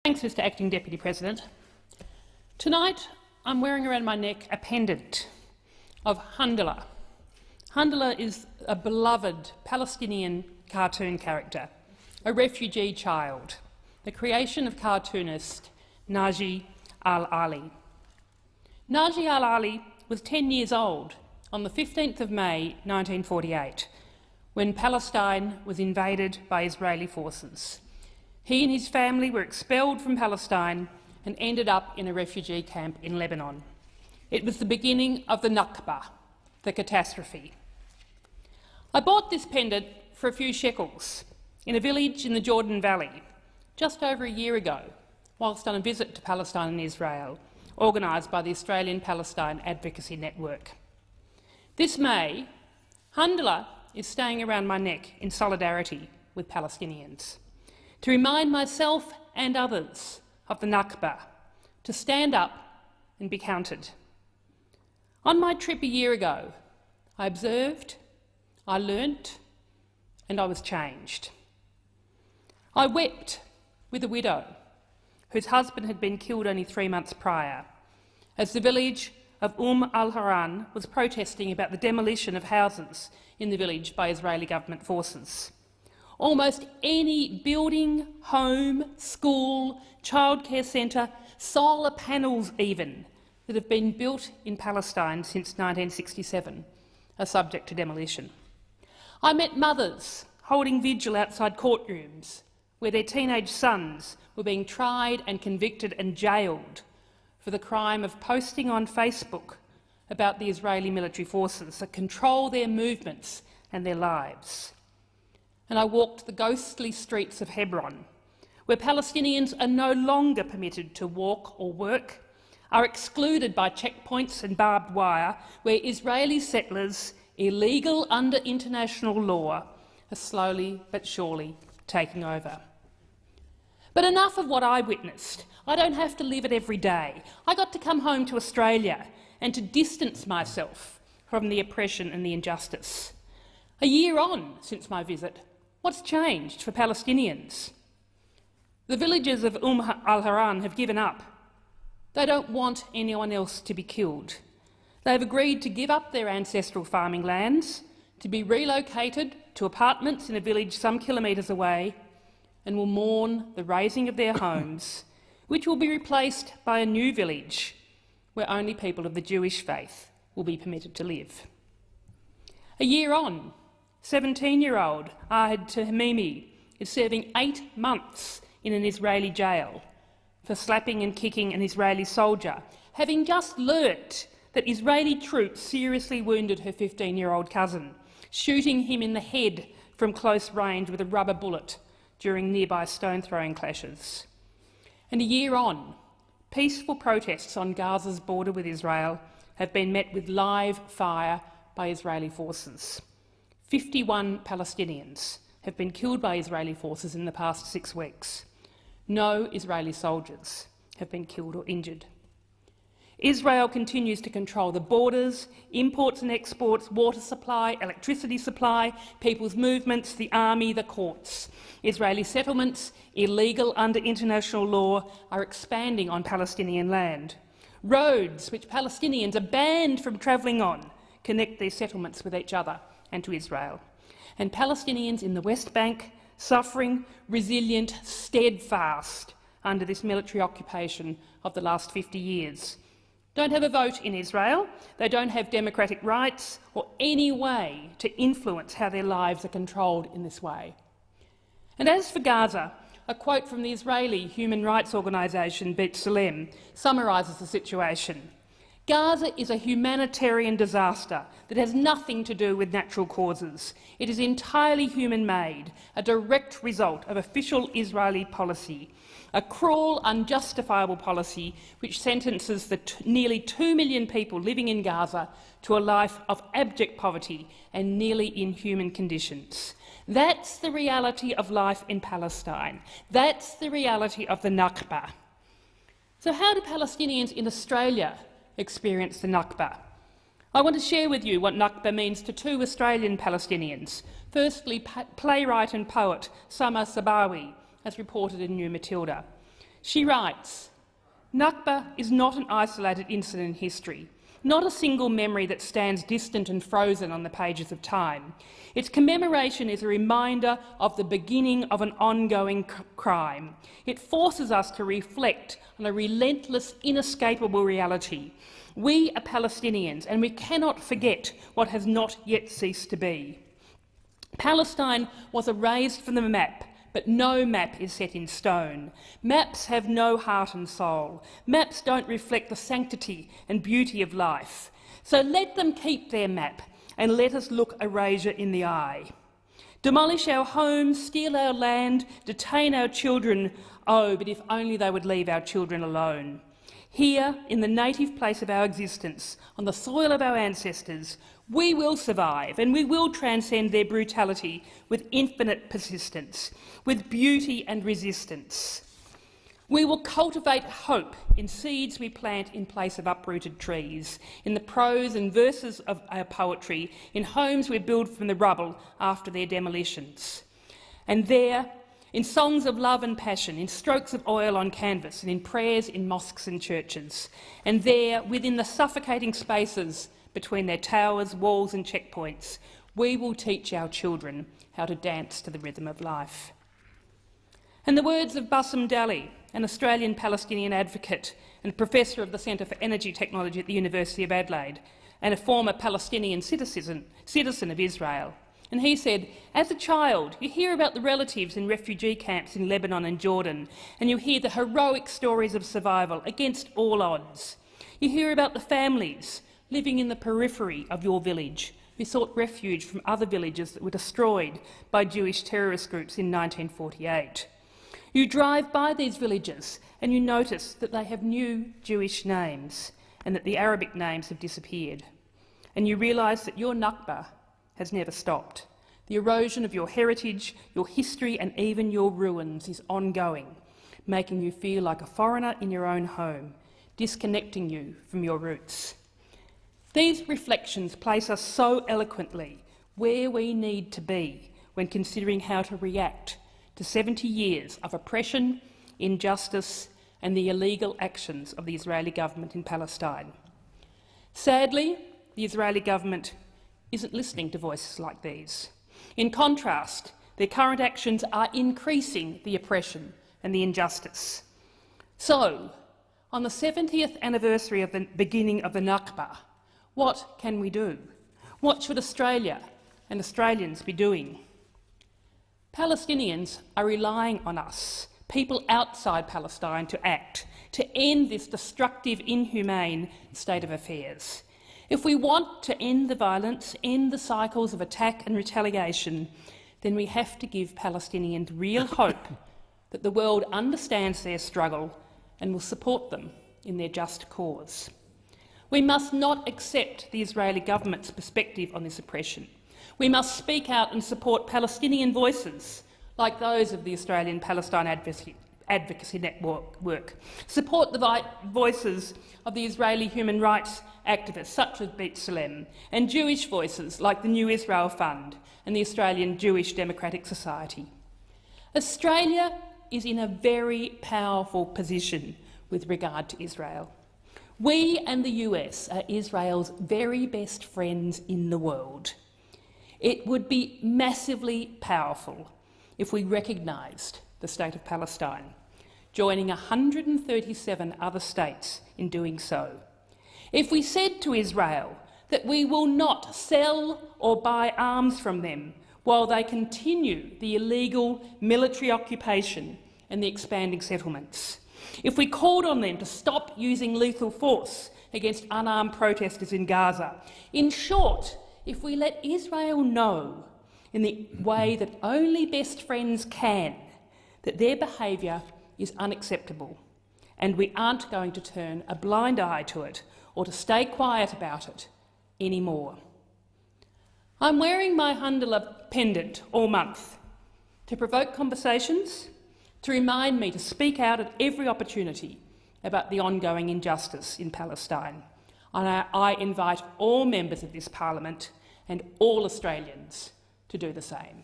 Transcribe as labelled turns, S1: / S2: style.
S1: Thanks, Mr Acting Deputy President. Tonight I'm wearing around my neck a pendant of Handala. Handala is a beloved Palestinian cartoon character, a refugee child, the creation of cartoonist Naji al-Ali. Naji al-Ali was 10 years old on the 15th of May 1948, when Palestine was invaded by Israeli forces. He and his family were expelled from Palestine and ended up in a refugee camp in Lebanon. It was the beginning of the Nakba, the catastrophe. I bought this pendant for a few shekels in a village in the Jordan Valley just over a year ago, whilst on a visit to Palestine and Israel, organised by the Australian Palestine Advocacy Network. This May, Handala is staying around my neck in solidarity with Palestinians, to remind myself and others of the Nakba, to stand up and be counted. On my trip a year ago, I observed, I learnt, and I was changed. I wept with a widow whose husband had been killed only 3 months prior, as the village of al-Haran was protesting about the demolition of houses in the village by Israeli government forces. Almost any building, home, school, childcare centre, solar panels even, that have been built in Palestine since 1967 are subject to demolition. I met mothers holding vigil outside courtrooms where their teenage sons were being tried and convicted and jailed for the crime of posting on Facebook about the Israeli military forces that control their movements and their lives. And I walked the ghostly streets of Hebron, where Palestinians are no longer permitted to walk or work, are excluded by checkpoints and barbed wire, where Israeli settlers, illegal under international law, are slowly but surely taking over. But enough of what I witnessed. I don't have to live it every day. I got to come home to Australia and to distance myself from the oppression and the injustice. A year on since my visit, what's changed for Palestinians? The villagers of al-Haran have given up. They don't want anyone else to be killed. They've agreed to give up their ancestral farming lands, to be relocated to apartments in a village some kilometres away, and will mourn the razing of their homes, which will be replaced by a new village where only people of the Jewish faith will be permitted to live. A year on, 17-year-old Ahad Tahmimi is serving 8 months in an Israeli jail for slapping and kicking an Israeli soldier, having just learnt that Israeli troops seriously wounded her 15-year-old cousin, shooting him in the head from close range with a rubber bullet during nearby stone-throwing clashes. And a year on, peaceful protests on Gaza's border with Israel have been met with live fire by Israeli forces. 51 Palestinians have been killed by Israeli forces in the past 6 weeks. No Israeli soldiers have been killed or injured. Israel continues to control the borders, imports and exports, water supply, electricity supply, people's movements, the army, the courts. Israeli settlements, illegal under international law, are expanding on Palestinian land. Roads, which Palestinians are banned from travelling on, connect these settlements with each other and to Israel. And Palestinians in the West Bank, suffering, resilient, steadfast under this military occupation of the last 50 years. Don't have a vote in Israel, they don't have democratic rights or any way to influence how their lives are controlled in this way. And as for Gaza, a quote from the Israeli human rights organisation B'Tselem summarises the situation. Gaza is a humanitarian disaster that has nothing to do with natural causes. It is entirely human-made, a direct result of official Israeli policy, a cruel, unjustifiable policy which sentences the nearly 2 million people living in Gaza to a life of abject poverty and nearly inhuman conditions. That's the reality of life in Palestine. That's the reality of the Nakba. So how do Palestinians in Australia experience the Nakba? I want to share with you what Nakba means to 2 Australian Palestinians. Firstly, playwright and poet Sama Sabawi, as reported in New Matilda. She writes, "Nakba is not an isolated incident in history, not a single memory that stands distant and frozen on the pages of time. Its commemoration is a reminder of the beginning of an ongoing crime. It forces us to reflect on a relentless, inescapable reality. We are Palestinians, and we cannot forget what has not yet ceased to be. Palestine was erased from the map, but no map is set in stone. Maps have no heart and soul. Maps don't reflect the sanctity and beauty of life. So let them keep their map and let us look erasure in the eye. Demolish our homes, steal our land, detain our children. Oh, but if only they would leave our children alone. Here, in the native place of our existence, on the soil of our ancestors, we will survive and we will transcend their brutality with infinite persistence, with beauty and resistance. We will cultivate hope in seeds we plant in place of uprooted trees, in the prose and verses of our poetry, in homes we build from the rubble after their demolitions. And there, in songs of love and passion, in strokes of oil on canvas, and in prayers in mosques and churches. And there, within the suffocating spaces between their towers, walls and checkpoints, we will teach our children how to dance to the rhythm of life." And the words of Bassem Dali, an Australian Palestinian advocate and professor of the Centre for Energy Technology at the University of Adelaide, and a former Palestinian citizen of Israel. And he said, "As a child, you hear about the relatives in refugee camps in Lebanon and Jordan, and you hear the heroic stories of survival against all odds. You hear about the families living in the periphery of your village who sought refuge from other villages that were destroyed by Jewish terrorist groups in 1948. You drive by these villages and you notice that they have new Jewish names and that the Arabic names have disappeared. And you realise that your Nakba has never stopped. The erosion of your heritage, your history and even your ruins is ongoing, making you feel like a foreigner in your own home, disconnecting you from your roots." These reflections place us so eloquently where we need to be when considering how to react to 70 years of oppression, injustice and the illegal actions of the Israeli government in Palestine. Sadly, the Israeli government isn't listening to voices like these. In contrast, their current actions are increasing the oppression and the injustice. So, on the 70th anniversary of the beginning of the Nakba, what can we do? What should Australia and Australians be doing? Palestinians are relying on us, people outside Palestine, to act, to end this destructive, inhumane state of affairs. If we want to end the violence, end the cycles of attack and retaliation, then we have to give Palestinians real hope that the world understands their struggle and will support them in their just cause. We must not accept the Israeli government's perspective on this oppression. We must speak out and support Palestinian voices, like those of the Australian Palestine Advocacy Network. Support the voices of the Israeli human rights activists such as B'Tselem, and Jewish voices like the New Israel Fund and the Australian Jewish Democratic Society. Australia is in a very powerful position with regard to Israel. We and the US are Israel's very best friends in the world. It would be massively powerful if we recognised the State of Palestine, joining 137 other states in doing so. If we said to Israel that we will not sell or buy arms from them while they continue the illegal military occupation and the expanding settlements. If we called on them to stop using lethal force against unarmed protesters in Gaza. In short, if we let Israel know, in the way that only best friends can, that their behaviour is unacceptable and we aren't going to turn a blind eye to it or to stay quiet about it anymore. I'm wearing my Handala pendant all month to provoke conversations, to remind me to speak out at every opportunity about the ongoing injustice in Palestine. And I invite all members of this parliament and all Australians to do the same.